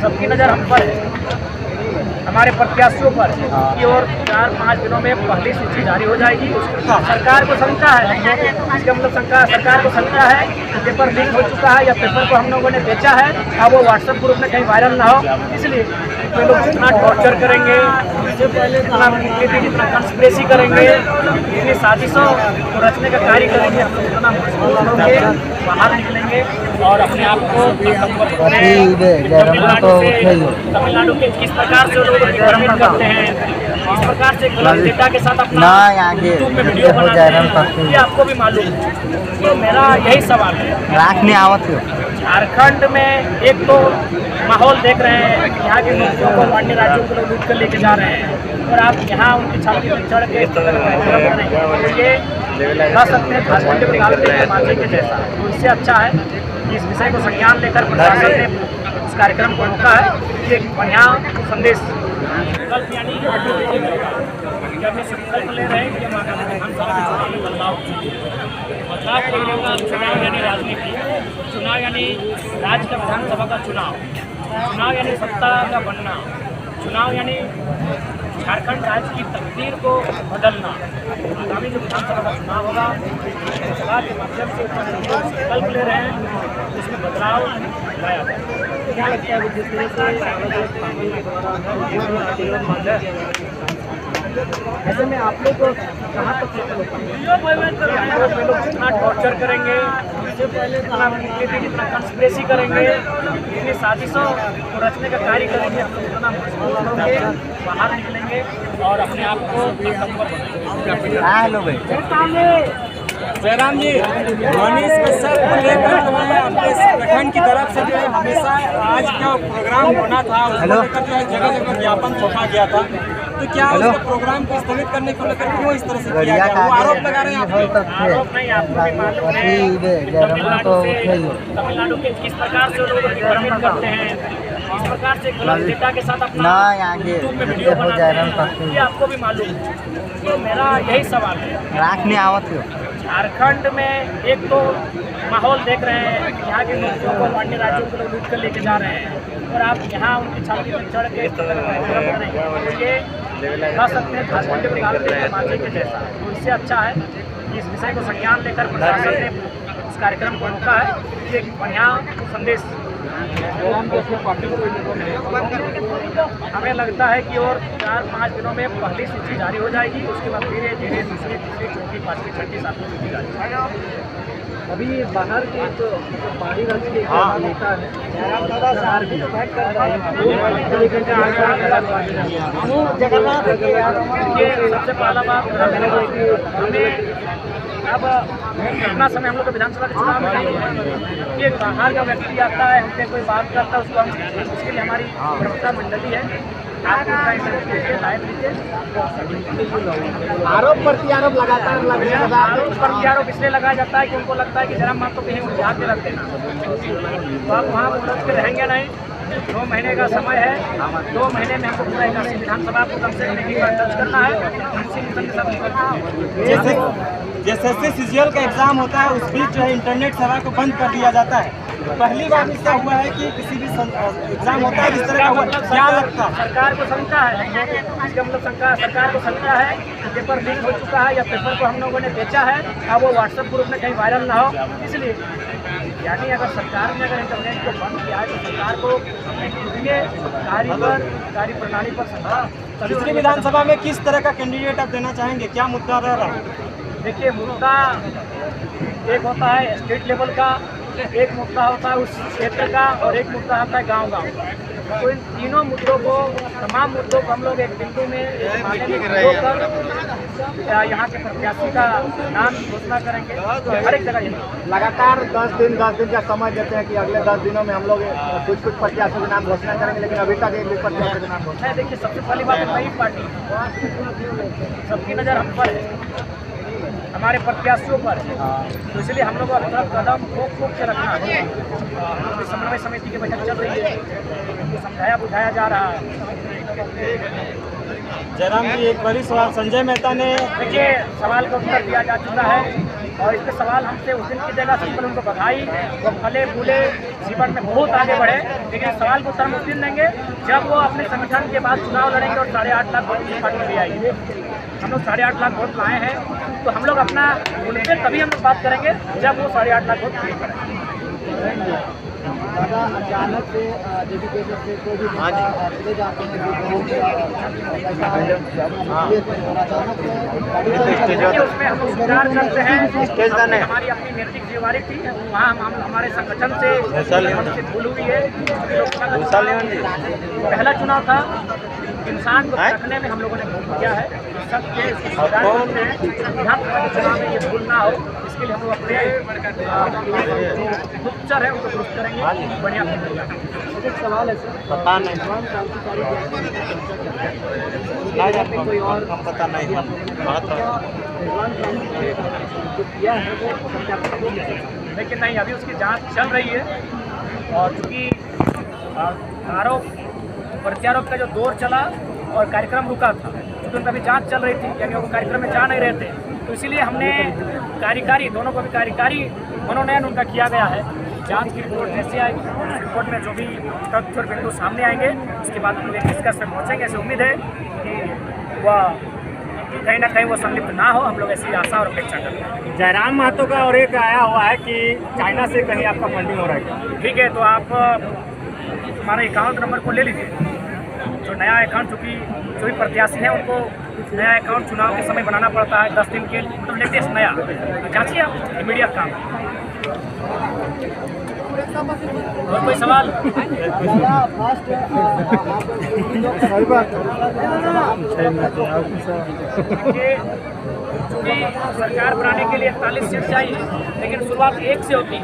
सबकी नज़र हम पर है, हमारे प्रत्याशियों पर कि और 4-5 दिनों में पहली सूची जारी हो जाएगी। सरकार को शंका है, इसका मतलब सरकार को शंका है पेपर लीक हो चुका है या पेपर को हम लोगों ने बेचा है, अब वो व्हाट्सएप ग्रुप में कहीं वायरल ना हो, इसलिए वे लोग जितना टॉर्चर करेंगे, जितना कंस्पिरेसी करेंगे, इतनी साजिशों को रचने का कार्य करेंगे, हम लोग उतना मजबूत होंगे, बाहर निकलेंगे और अपने आप को तमिलनाडु के किस प्रकार से लोग भ्रमित करते हैं, इस प्रकार से गलत डेटा के साथ अपना यूट्यूब में वीडियो बनाते हैं, ये आपको भी मालूम है। तो मेरा यही सवाल है, झारखंड में एक तो माहौल देख रहे हैं, यहाँ के मुद्दों को अन्य राज्यों को लोग लूट कर लेके जा रहे हैं और आप यहाँ उनकी छाती में चढ़ के ये कह सकते हैं झारखंड में गाल देने मांझे के जैसा। तो इससे अच्छा है कि इस विषय को संज्ञान लेकर प्रशासन ने इस कार्यक्रम को रोका है, ये बढ़िया संदेश संकल्प यानी जब ये संकल्प ले रहे हैं कि हम आगामी बदलाव चुनाव यानी राजनीति, चुनाव यानी राज्य का विधानसभा का चुनाव, चुनाव यानी सत्ता का बनना, चुनाव यानी झारखंड राज्य की तकदीर को बदलना। आगामी जो विधानसभा का चुनाव होगा, सभा के माध्यम से संकल्प ले रहे हैं, इसमें बदलाव लाया जाए। क्या लगता है जिस तरह से ऐसे में आप लोग कहाँ तक लोग जितना टॉर्चर करेंगे, जितना कंस्पिरेसी करेंगे, इतनी साजिशों को रचने का कार्य करेंगे, हम लोग उतना मजबूत होंगे, बाहर निकलेंगे और अपने आप को जयराम जी, मनीष कश्यप को लेकर जो है आपके संगठन की तरफ से जो है हमेशा आज का प्रोग्राम होना था, उसको लेकर जो है जगह जगह ज्ञापन सौंपा गया था, तो क्या उसके प्रोग्राम को स्थगित करने को लेकर क्यों इस तरह से किया गया? वो आरोप लगा रहे हैं आरोप नहीं, आपको भी मालूम है तमिलनाडु के किस प्रकार से लोग भ्रमित करते हैं, इस प्रकार से गलत डेटा के साथ अपना यूट्यूब में वीडियो बनाते हैं, ये आपको भी मालूम है। तो मेरा यही सवाल है, झारखंड में एक तो माहौल देख रहे हैं, यहाँ के मुद्दों को अन्य राज्यों को लोग लूट कर लेके जा रहे हैं और आप यहाँ उनकी छाती में चढ़ के ये कह सकते हैं झारखंड में गाल देने मांझे के जैसा। तो इससे अच्छा है कि इस विषय को संज्ञान लेकर प्रशासन ने इस कार्यक्रम को रोका है, ये बढ़िया संदेश। हमें लगता है कि और 4-5 दिनों में पहली सूची जारी हो जाएगी, उसके बाद धीरे धीरे दूसरी, तीसरी, चौथी, पाँचवीं, छठी, सातवीं सूची जारी। अभी बाहर के जो बाहरी राज्य के नेता है, सबसे पहला बात हमें अब इतना समय हम लोग विधानसभा के चुनाव में नहीं है, ये बाहर का व्यक्ति आता है, हमसे कोई बात करता है, उसको हम उसके लिए हमारी प्रवक्ता मंडली है, आरोप प्रत्यारोप लगातार आरोप प्रत्यारोप इसलिए लगाया जाता है कि उनको लगता है कि जरा माँ तो कहीं उठा के रख देना, तो आप वहाँ उलझ के रहेंगे नहीं। 2 महीने का समय है, 2 महीने में हमको पूरा विधानसभा को कम से कम एक बार टच करना है। जैसे सीजीएल का एग्जाम होता है, उस बीच जो है इंटरनेट सेवा को बंद कर दिया जाता है। पहली बार इसका हुआ है कि किसी भी एग्जाम होता है इस तरह का हुआ, क्या लगता है? सरकार को शंका है, इसका मतलब सरकार को शंका है पेपर लीक हो चुका है या पेपर को हम लोगों ने बेचा है, अब वो व्हाट्सएप ग्रुप में कहीं वायरल ना हो, इसलिए यानी अगर सरकार ने अगर इंटरनेट को बंद किया है तो सरकार को कार्य प्रणाली पर शंका। इसकी विधानसभा में किस तरह का कैंडिडेट आप देना चाहेंगे, क्या मुद्दा रह रहा है? देखिए, मुद्दा एक होता है स्टेट लेवल का, एक मुद्दा होता है उस क्षेत्र का और एक मुद्दा होता है गांव-गांव का। तो इन तीनों मुद्दों को, तमाम मुद्दों को हम लोग एक बिंदु में होकर यहाँ के प्रत्याशी का नाम घोषणा करेंगे। तो हर एक जगह लगातार 10 दिन का समय देते हैं कि अगले 10 दिनों में हम लोग कुछ प्रत्याशियों के नाम घोषणा करेंगे, लेकिन अभी तक एक भी प्रत्याशी के नाम घोषणा। देखिए, सबसे पहली बात नई पार्टी, सबकी नज़र हम पर है, हमारे प्रत्याशियों पर है, तो इसलिए हम लोग अपना कदम ठोक के रखना है। समन्वय समिति की बैठक चल रही है, समझाया बुझाया जा रहा है। जयराम जी, एक बड़ी सवाल संजय मेहता ने, देखिए, सवाल का उत्तर दिया जा चुका है। और इस पे सवाल हमसे उस दिन की जगह सिंपल उनको बधाई, वो फले फूले जीवन में बहुत आगे बढ़े, लेकिन सवाल को उत्तर हम उस दिन देंगे जब वो अपने संगठन के बाद चुनाव लड़ेंगे और 8.5 लाख वोट की पार्टी भी आएगी। हम लोग 8.5 लाख वोट लाए हैं, तो हम लोग अपना उन पर तभी हम लोग बात करेंगे जब वो 8.5 लाख वोट पूरी करेंगे। दादा अचानक से डेडिकेशन से कोई भी चले जाते हैं उसमें हम लोग विचार करते हैं। हमारी अपनी नैतिक जिम्मेदारी थी, वहाँ हम हमारे संगठन से भूल हुई है। पहला चुनाव था, इंसान को रखने में हम लोगों ने भूल किया है। सबके चुनाव में ये भूल ना हो, इसके लिए हम लोग अपने उपचार है उनको दुरुस्त करेंगे। बढ़िया एक सवाल है सर, पता नहीं कोई और पता नहीं किया है वो, लेकिन नहीं, अभी उसकी जांच चल रही है। और चूँकि आरोप प्रत्यारोप का जो दौर चला और कार्यक्रम रुका था, क्योंकि उनका भी जांच चल रही थी, यानी वो कार्यक्रम में जा नहीं रहे थे, तो इसीलिए हमने कार्यकारी दोनों को भी कार्यकारी मनोनयन उनका किया गया है। जांच की रिपोर्ट जैसे आएगी, उस रिपोर्ट में जो भी तथ्य और बिंदु सामने आएंगे, उसके बाद हम लोग निष्कर्ष में पहुँचेंगे। ऐसे उम्मीद है कि वह कहीं ना कहीं वो संलिप्त ना हो, हम लोग ऐसी आशा और अपेक्षा करते हैं। जयराम महतो का और एक आया हुआ है कि चाइना से कहीं आपका फंडिंग हो रहा है। ठीक है, तो आप हमारे अकाउंट नंबर को ले लीजिए। जो नया अकाउंट, चूँकि जो भी प्रत्याशी हैं उनको नया अकाउंट चुनाव के समय बनाना पड़ता है, 10 दिन के, तो लेटेस्ट नया जांचिए आप, इमीडिएट काम। और कोई सवाल? चूँकि सरकार बनाने के लिए 41 सीट चाहिए, लेकिन शुरुआत 1 से होती है।